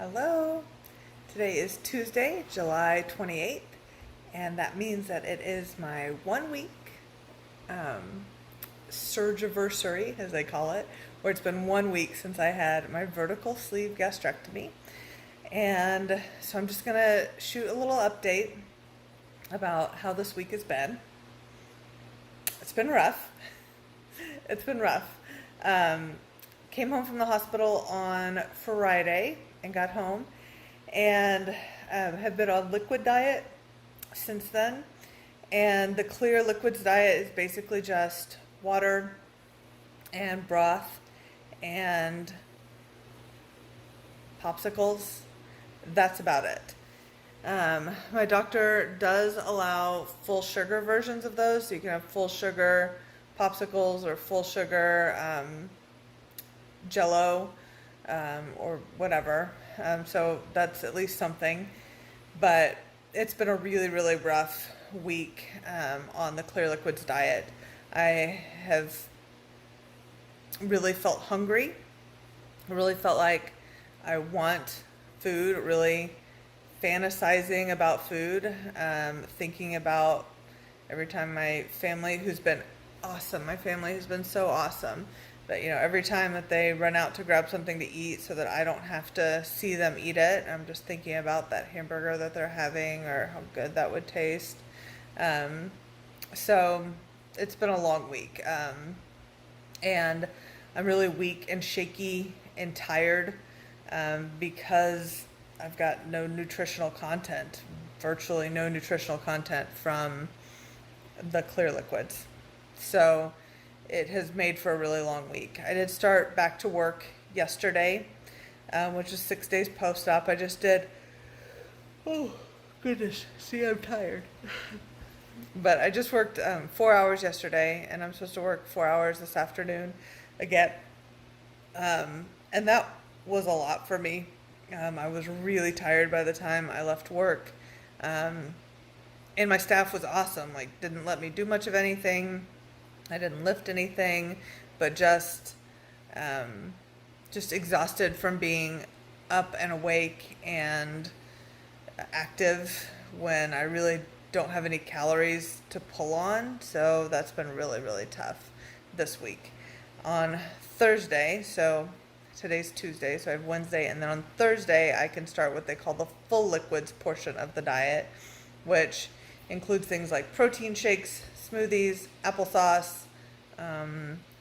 Hello. Today is Tuesday, July 28th, and that means that it is my 1 week surgiversary, as they call it, where it's been 1 week since I had my vertical sleeve gastrectomy. And so I'm just going to shoot a little update about how this week has been. It's been rough. It's been rough. Um, Came home from the hospital on Friday and got home and have been on liquid diet since then. And the clear liquids diet is basically just water and broth and popsicles. That's about it. My doctor does allow full sugar versions of those, so you can have full sugar popsicles or full sugar Jello or whatever. So that's at least something. But it's been a really, really rough week on the clear liquids diet. I have really felt hungry. I really felt like I want food, really fantasizing about food, thinking about every time my family, who's been awesome, my family has been so awesome, but every time that they run out to grab something to eat so that I don't have to see them eat it, I'm just thinking about that hamburger that they're having or how good that would taste. So it's been a long week, and I'm really weak and shaky and tired because I've got no nutritional content, virtually no nutritional content from the clear liquids. So it has made for a really long week. I did start back to work yesterday, which is 6 days post-op. I just did, oh goodness, see, I'm tired. But I just worked 4 hours yesterday, and I'm supposed to work 4 hours this afternoon again. And that was a lot for me. I was really tired by the time I left work. And my staff was awesome, like didn't let me do much of anything. I didn't lift anything, but just exhausted from being up and awake and active when I really don't have any calories to pull on. So that's been really, really tough this week. On Thursday, so today's Tuesday, so I have Wednesday, and then on Thursday I can start what they call the full liquids portion of the diet, which includes things like protein shakes, smoothies, applesauce,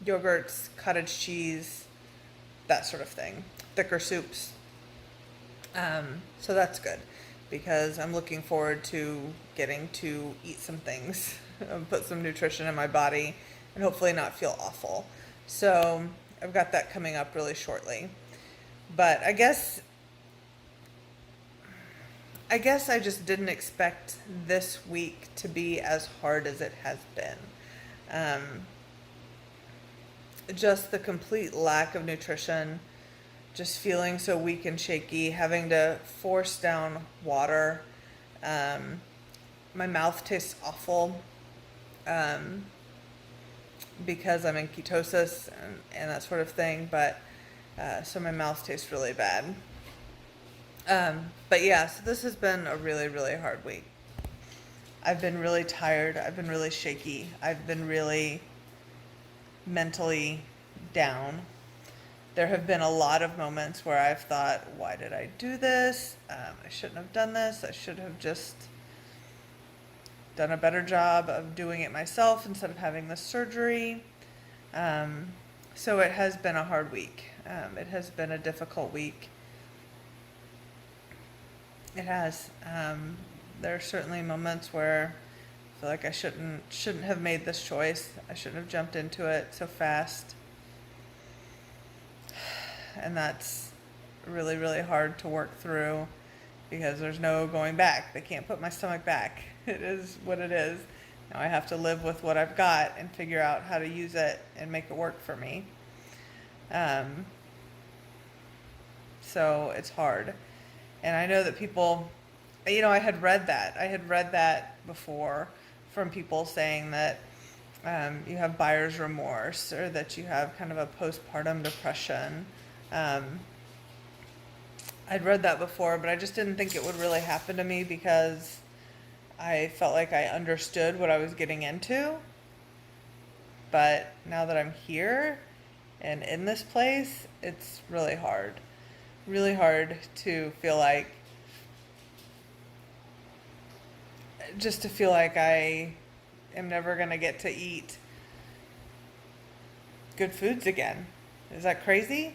yogurts, cottage cheese, that sort of thing, thicker soups. So that's good because I'm looking forward to getting to eat some things, put some nutrition in my body, and hopefully not feel awful. So I've got that coming up really shortly. But I guess I just didn't expect this week to be as hard as it has been. Just the complete lack of nutrition, just feeling so weak and shaky, having to force down water. My mouth tastes awful because I'm in ketosis and that sort of thing, but so my mouth tastes really bad. But yeah, so this has been a really, really hard week. I've been really tired. I've been really shaky. I've been really mentally down. There have been a lot of moments where I've thought, why did I do this? I shouldn't have done this. I should have just done a better job of doing it myself instead of having the surgery. So it has been a hard week. It has been a difficult week. It has. There are certainly moments where I feel like I shouldn't have made this choice. I shouldn't have jumped into it so fast. And that's really, really hard to work through because there's no going back. They can't put my stomach back. It is what it is. Now I have to live with what I've got and figure out how to use it and make it work for me. So it's hard. And I know that people, I had read that before from people saying that you have buyer's remorse or that you have kind of a postpartum depression. I'd read that before, but I just didn't think it would really happen to me because I felt like I understood what I was getting into. But now that I'm here and in this place, it's really hard. Really hard to feel like, just to feel like I am never going to get to eat good foods again. Is that crazy?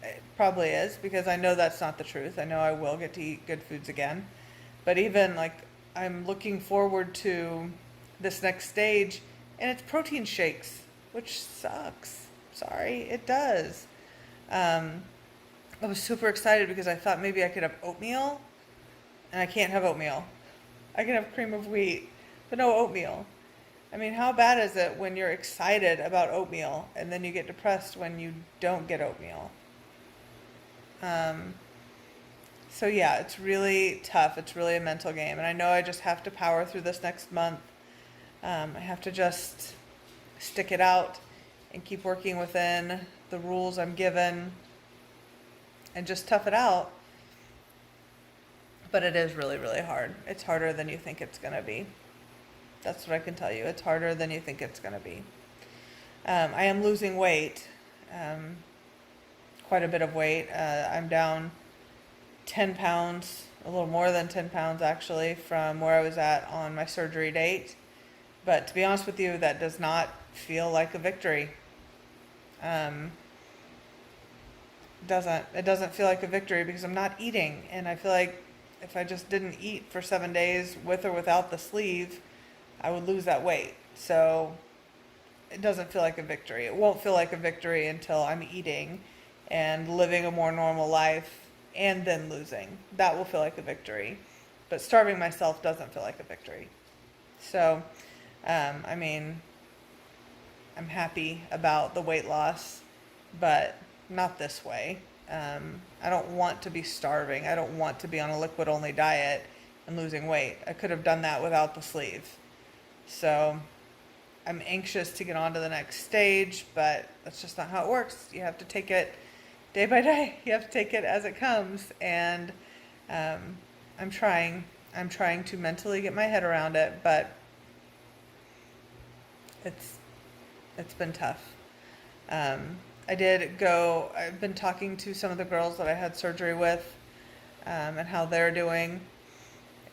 It probably is, because I know that's not the truth. I know I will get to eat good foods again. But even like, I'm looking forward to this next stage, and it's protein shakes, which sucks. Sorry, it does. Um, I was super excited because I thought maybe I could have oatmeal, and I can't have oatmeal. I can have cream of wheat, but no oatmeal. I mean, how bad is it when you're excited about oatmeal and then you get depressed when you don't get oatmeal? Um, so yeah, it's really tough. It's really a mental game, and I know I just have to power through this next month. I have to just stick it out and keep working within the rules I'm given and just tough it out. But it is really, really hard. It's harder than you think it's going to be. That's what I can tell you. It's harder than you think it's going to be. I am losing weight, quite a bit of weight. I'm down 10 pounds, a little more than 10 pounds actually, from where I was at on my surgery date. But to be honest with you, that does not feel like a victory. Um, it doesn't feel like a victory because I'm not eating, and I feel like if I just didn't eat for 7 days with or without the sleeve, I would lose that weight. So it doesn't feel like a victory. It won't feel like a victory until I'm eating and living a more normal life and then losing. That will feel like a victory. But starving myself doesn't feel like a victory. So, I mean, I'm happy about the weight loss, but not this way. I don't want to be starving. I don't want to be on a liquid only diet and losing weight. I could have done that without the sleeve. So I'm anxious to get on to the next stage, but that's just not how it works. You have to take it day by day. You have to take it as it comes. And I'm trying. I'm trying to mentally get my head around it, but it's been tough. I've been talking to some of the girls that I had surgery with, and how they're doing.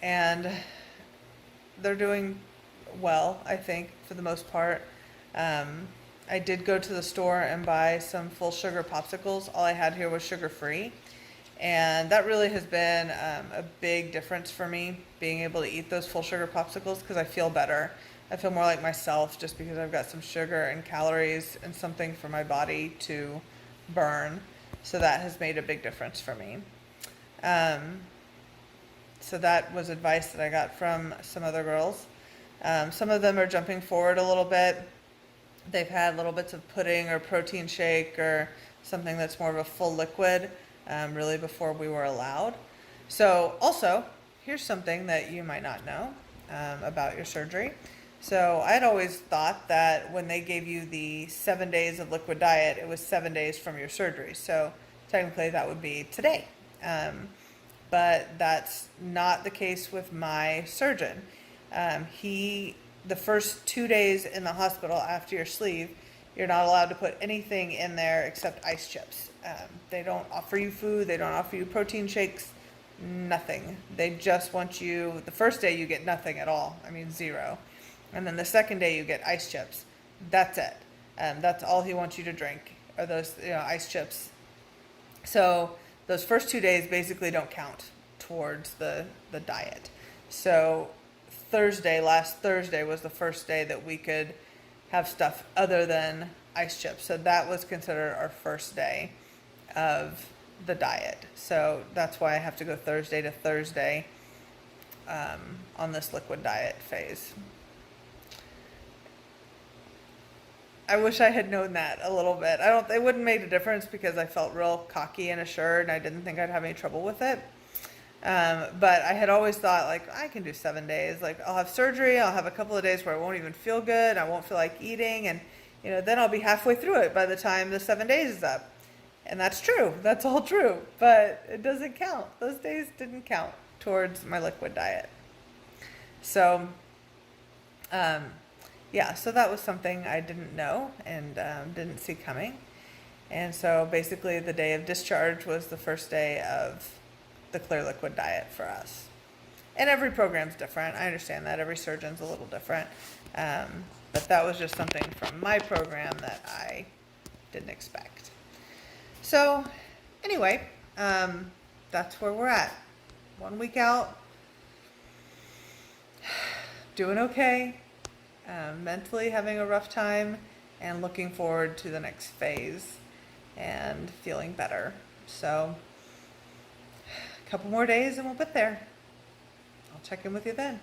And they're doing well, I think, for the most part. I did go to the store and buy some full sugar popsicles. All I had here was sugar free. And that really has been a big difference for me, being able to eat those full sugar popsicles, because I feel better. I feel more like myself just because I've got some sugar and calories and something for my body to burn. So that has made a big difference for me. So that was advice that I got from some other girls. Some of them are jumping forward a little bit. They've had little bits of pudding or protein shake or something that's more of a full liquid, really before we were allowed. So also, here's something that you might not know about your surgery. So I'd always thought that when they gave you the 7 days of liquid diet, it was 7 days from your surgery. So technically that would be today. But that's not the case with my surgeon. The first 2 days in the hospital after your sleeve, you're not allowed to put anything in there except ice chips. They don't offer you food. They don't offer you protein shakes, nothing. They just want you, the first day you get nothing at all. I mean, zero. And then the second day you get ice chips. That's it. That's all he wants you to drink, are those ice chips. So those first 2 days basically don't count towards the diet. So last Thursday was the first day that we could have stuff other than ice chips. So that was considered our first day of the diet. So that's why I have to go Thursday to Thursday on this liquid diet phase. I wish I had known that a little bit. It wouldn't make a difference because I felt real cocky and assured, and I didn't think I'd have any trouble with it. But I had always thought, like, I can do 7 days. Like, I'll have surgery, I'll have a couple of days where I won't even feel good, I won't feel like eating, and then I'll be halfway through it by the time the 7 days is up. And that's true. That's all true. But it doesn't count. Those days didn't count towards my liquid diet. So, um, yeah, so that was something I didn't know and didn't see coming. And so basically, the day of discharge was the first day of the clear liquid diet for us. And every program's different. I understand that. Every surgeon's a little different. But that was just something from my program that I didn't expect. So, anyway, that's where we're at. 1 week out, doing okay, mentally having a rough time, and looking forward to the next phase and feeling better. So, a couple more days and we'll get there. I'll check in with you then.